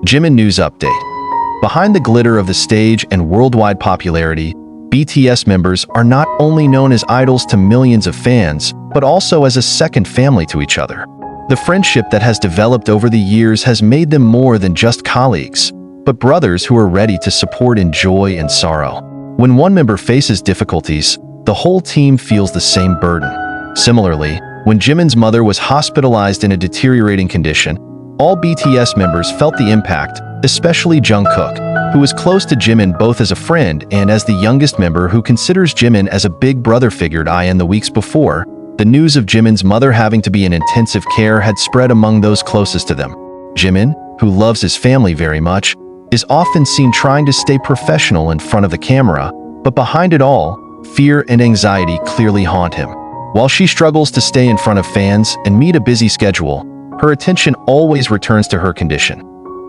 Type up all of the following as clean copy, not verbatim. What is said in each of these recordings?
Jimin News Update. Behind the glitter of the stage and worldwide popularity, BTS members are not only known as idols to millions of fans, but also as a second family to each other. The friendship that has developed over the years has made them more than just colleagues, but brothers who are ready to support in joy and sorrow. When one member faces difficulties, the whole team feels the same burden. Similarly, when Jimin's mother was hospitalized in a deteriorating condition, all BTS members felt the impact, especially Jungkook, who was close to Jimin both as a friend and as the youngest member who considers Jimin as a big brother figure. In the weeks before, the news of Jimin's mother having to be in intensive care had spread among those closest to them. Jimin, who loves his family very much, is often seen trying to stay professional in front of the camera, but behind it all, fear and anxiety clearly haunt him. While she struggles to stay in front of fans and meet a busy schedule, her attention always returns to her condition.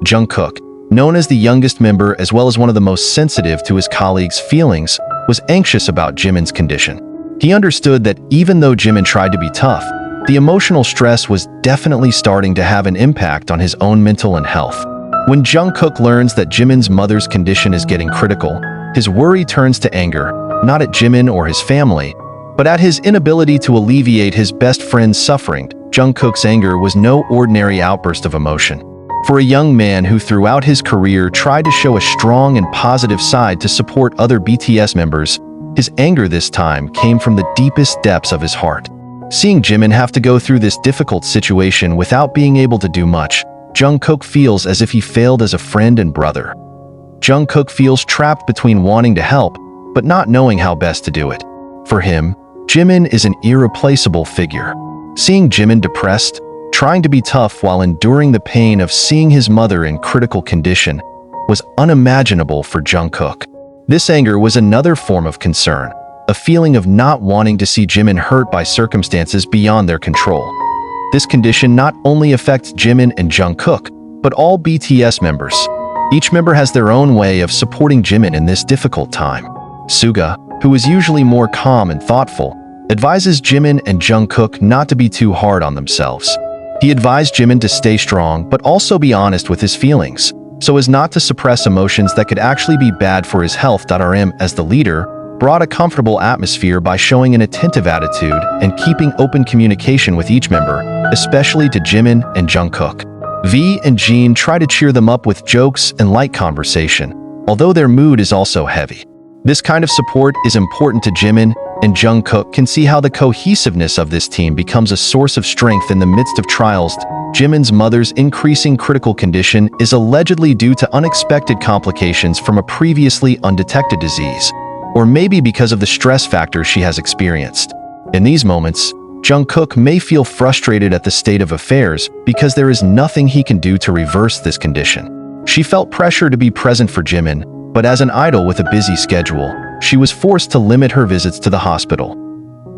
Jungkook, known as the youngest member as well as one of the most sensitive to his colleagues' feelings, was anxious about Jimin's condition. He understood that even though Jimin tried to be tough, the emotional stress was definitely starting to have an impact on his own mental and health. When Jungkook learns that Jimin's mother's condition is getting critical, his worry turns to anger, not at Jimin or his family, but at his inability to alleviate his best friend's suffering. Jungkook's anger was no ordinary outburst of emotion. For a young man who throughout his career tried to show a strong and positive side to support other BTS members, his anger this time came from the deepest depths of his heart. Seeing Jimin have to go through this difficult situation without being able to do much, Jungkook feels as if he failed as a friend and brother. Jungkook feels trapped between wanting to help, but not knowing how best to do it. For him, Jimin is an irreplaceable figure. Seeing Jimin depressed, trying to be tough while enduring the pain of seeing his mother in critical condition, was unimaginable for Jungkook. This anger was another form of concern, a feeling of not wanting to see Jimin hurt by circumstances beyond their control. This condition not only affects Jimin and Jungkook, but all BTS members. Each member has their own way of supporting Jimin in this difficult time. Suga, who is usually more calm and thoughtful, advises Jimin and Jungkook not to be too hard on themselves. He advised Jimin to stay strong but also be honest with his feelings, so as not to suppress emotions that could actually be bad for his health. RM, as the leader, brought a comfortable atmosphere by showing an attentive attitude and keeping open communication with each member, especially to Jimin and Jungkook. V and Jin try to cheer them up with jokes and light conversation, although their mood is also heavy. This kind of support is important to Jimin, and Jungkook can see how the cohesiveness of this team becomes a source of strength in the midst of trials. Jimin's mother's increasing critical condition is allegedly due to unexpected complications from a previously undetected disease, or maybe because of the stress factor she has experienced. In these moments, Jungkook may feel frustrated at the state of affairs because there is nothing he can do to reverse this condition. She felt pressure to be present for Jimin, but as an idol with a busy schedule, she was forced to limit her visits to the hospital.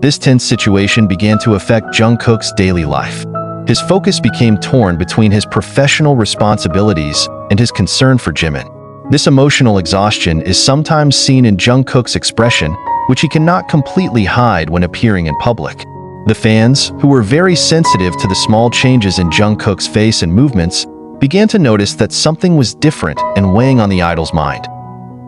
This tense situation began to affect Jungkook's daily life. His focus became torn between his professional responsibilities and his concern for Jimin. This emotional exhaustion is sometimes seen in Jungkook's expression, which he cannot completely hide when appearing in public. The fans, who were very sensitive to the small changes in Jungkook's face and movements, began to notice that something was different and weighing on the idol's mind.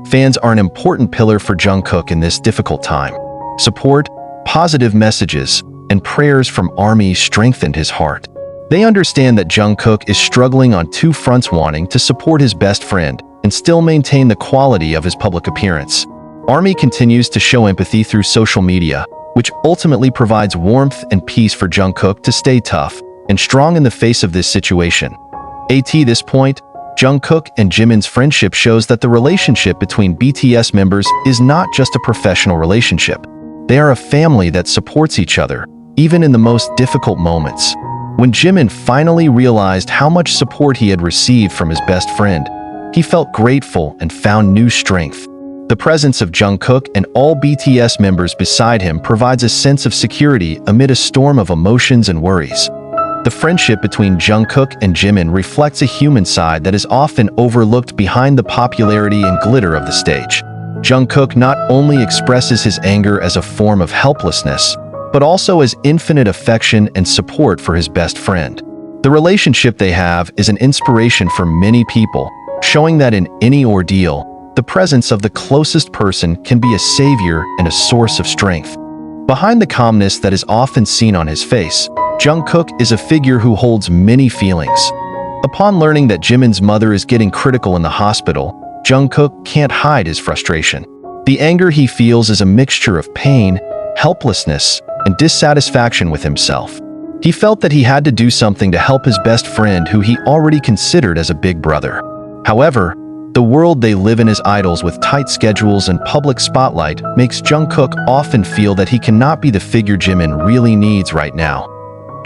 Fans are an important pillar for Jungkook in this difficult time. Support, positive messages, and prayers from ARMY strengthened his heart. They understand that Jungkook is struggling on two fronts, wanting to support his best friend and still maintain the quality of his public appearance. ARMY continues to show empathy through social media, which ultimately provides warmth and peace for Jungkook to stay tough and strong in the face of this situation. At this point, Jungkook and Jimin's friendship shows that the relationship between BTS members is not just a professional relationship. They are a family that supports each other, even in the most difficult moments. When Jimin finally realized how much support he had received from his best friend, he felt grateful and found new strength. The presence of Jungkook and all BTS members beside him provides a sense of security amid a storm of emotions and worries. The friendship between Jungkook and Jimin reflects a human side that is often overlooked behind the popularity and glitter of the stage. Jungkook not only expresses his anger as a form of helplessness, but also as infinite affection and support for his best friend. The relationship they have is an inspiration for many people, showing that in any ordeal, the presence of the closest person can be a savior and a source of strength. Behind the calmness that is often seen on his face, Jungkook is a figure who holds many feelings. Upon learning that Jimin's mother is getting critical in the hospital, Jungkook can't hide his frustration. The anger he feels is a mixture of pain, helplessness, and dissatisfaction with himself. He felt that he had to do something to help his best friend who he already considered as a big brother. However, the world they live in as idols with tight schedules and public spotlight makes Jungkook often feel that he cannot be the figure Jimin really needs right now.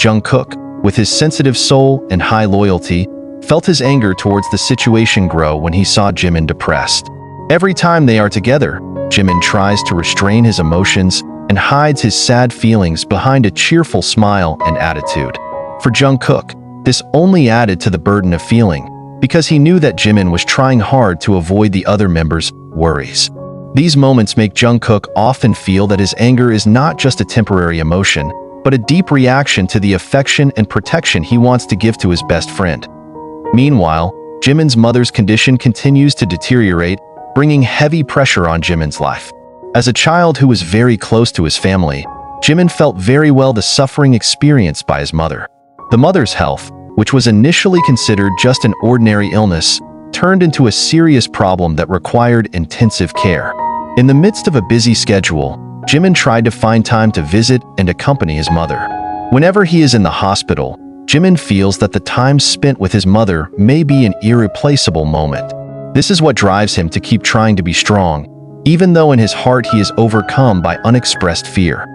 Jungkook, with his sensitive soul and high loyalty, felt his anger towards the situation grow when he saw Jimin depressed. Every time they are together, Jimin tries to restrain his emotions and hides his sad feelings behind a cheerful smile and attitude. For Jungkook, this only added to the burden of feeling, because he knew that Jimin was trying hard to avoid the other members' worries. These moments make Jungkook often feel that his anger is not just a temporary emotion, but a deep reaction to the affection and protection he wants to give to his best friend. Meanwhile, Jimin's mother's condition continues to deteriorate, bringing heavy pressure on Jimin's life. As a child who was very close to his family, Jimin felt very well the suffering experienced by his mother. The mother's health, which was initially considered just an ordinary illness, turned into a serious problem that required intensive care. In the midst of a busy schedule, Jimin tried to find time to visit and accompany his mother. Whenever he is in the hospital, Jimin feels that the time spent with his mother may be an irreplaceable moment. This is what drives him to keep trying to be strong, even though in his heart he is overcome by unexpressed fear.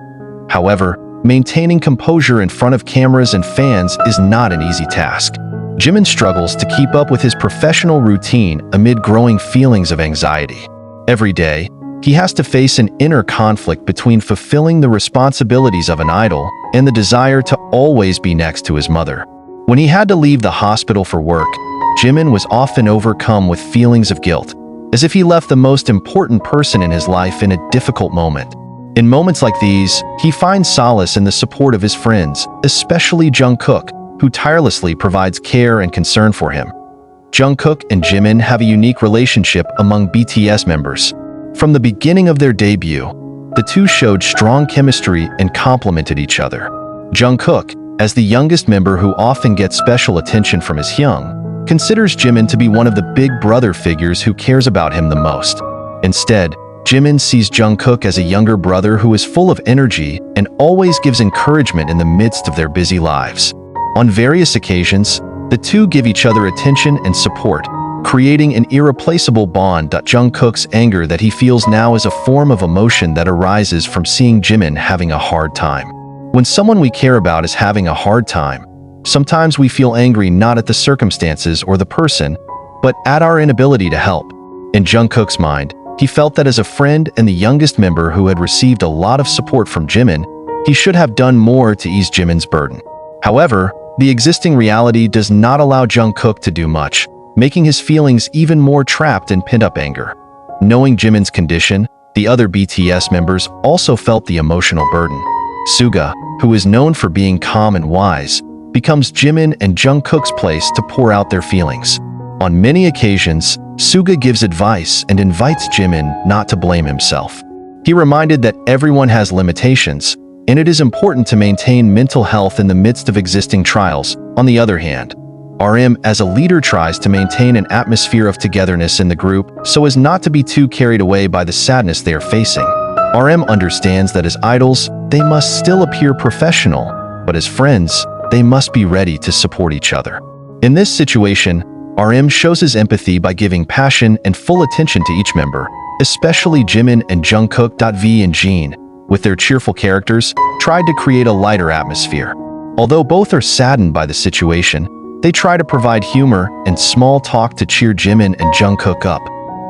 However, maintaining composure in front of cameras and fans is not an easy task. Jimin struggles to keep up with his professional routine amid growing feelings of anxiety. Every day, he has to face an inner conflict between fulfilling the responsibilities of an idol and the desire to always be next to his mother. When he had to leave the hospital for work, Jimin was often overcome with feelings of guilt, as if he left the most important person in his life in a difficult moment. In moments like these, he finds solace in the support of his friends, especially Jungkook, who tirelessly provides care and concern for him. Jungkook and Jimin have a unique relationship among BTS members. From the beginning of their debut, the two showed strong chemistry and complemented each other. Jungkook, as the youngest member who often gets special attention from his young, considers Jimin to be one of the big brother figures who cares about him the most. Instead, Jimin sees Jungkook as a younger brother who is full of energy and always gives encouragement in the midst of their busy lives. On various occasions, the two give each other attention and support, creating an irreplaceable bond. Jungkook's anger that he feels now is a form of emotion that arises from seeing Jimin having a hard time. When someone we care about is having a hard time, sometimes we feel angry not at the circumstances or the person, but at our inability to help. In Jungkook's mind, he felt that as a friend and the youngest member who had received a lot of support from Jimin, he should have done more to ease Jimin's burden. However, the existing reality does not allow Jungkook to do much, making his feelings even more trapped in pent-up anger. Knowing Jimin's condition, the other BTS members also felt the emotional burden. Suga, who is known for being calm and wise, becomes Jimin and Jungkook's place to pour out their feelings. On many occasions, Suga gives advice and invites Jimin not to blame himself. He reminded that everyone has limitations, and it is important to maintain mental health in the midst of existing trials. On the other hand, RM as a leader tries to maintain an atmosphere of togetherness in the group so as not to be too carried away by the sadness they are facing. RM understands that as idols, they must still appear professional, but as friends, they must be ready to support each other. In this situation, RM shows his empathy by giving passion and full attention to each member, especially Jimin and Jungkook. V and Jin, with their cheerful characters, tried to create a lighter atmosphere. Although both are saddened by the situation, they try to provide humor and small talk to cheer Jimin and Jungkook up.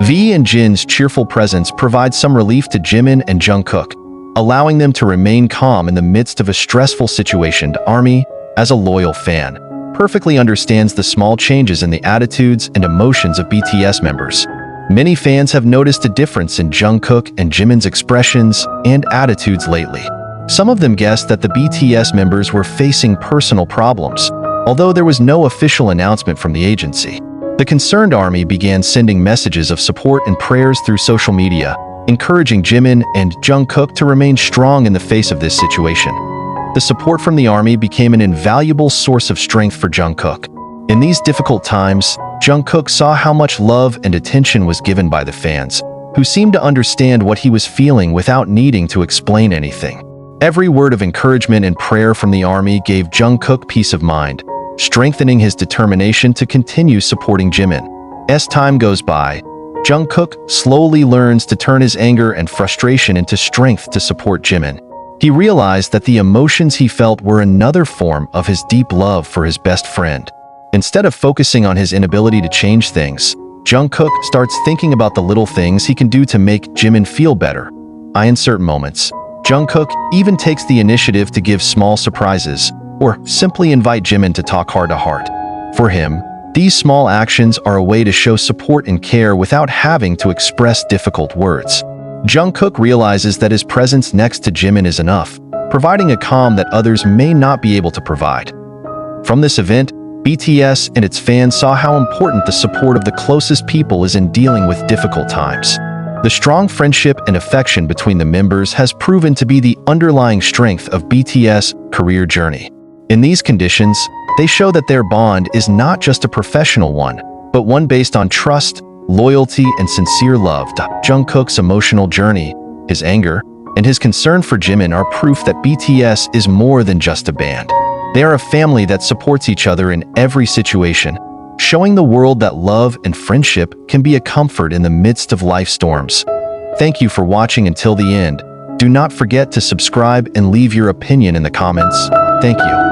V and Jin's cheerful presence provides some relief to Jimin and Jungkook, allowing them to remain calm in the midst of a stressful situation. Army, as a loyal fan, perfectly understands the small changes in the attitudes and emotions of BTS members. Many fans have noticed a difference in Jungkook and Jimin's expressions and attitudes lately. Some of them guessed that the BTS members were facing personal problems, although there was no official announcement from the agency. The concerned army began sending messages of support and prayers through social media, encouraging Jimin and Jungkook to remain strong in the face of this situation. The support from the army became an invaluable source of strength for Jungkook. In these difficult times, Jungkook saw how much love and attention was given by the fans, who seemed to understand what he was feeling without needing to explain anything. Every word of encouragement and prayer from the army gave Jungkook peace of mind, strengthening his determination to continue supporting Jimin. As time goes by, Jungkook slowly learns to turn his anger and frustration into strength to support Jimin. He realized that the emotions he felt were another form of his deep love for his best friend. Instead of focusing on his inability to change things, Jungkook starts thinking about the little things he can do to make Jimin feel better. In certain moments, Jungkook even takes the initiative to give small surprises or simply invite Jimin to talk heart-to-heart. For him, these small actions are a way to show support and care without having to express difficult words. Jungkook realizes that his presence next to Jimin is enough, providing a calm that others may not be able to provide. From this event, BTS and its fans saw how important the support of the closest people is in dealing with difficult times. The strong friendship and affection between the members has proven to be the underlying strength of BTS' career journey. In these conditions, they show that their bond is not just a professional one, but one based on trust, loyalty, and sincere love. Jungkook's emotional journey, his anger, and his concern for Jimin are proof that BTS is more than just a band. They are a family that supports each other in every situation, showing the world that love and friendship can be a comfort in the midst of life storms. Thank you for watching until the end. Do not forget to subscribe and leave your opinion in the comments. Thank you.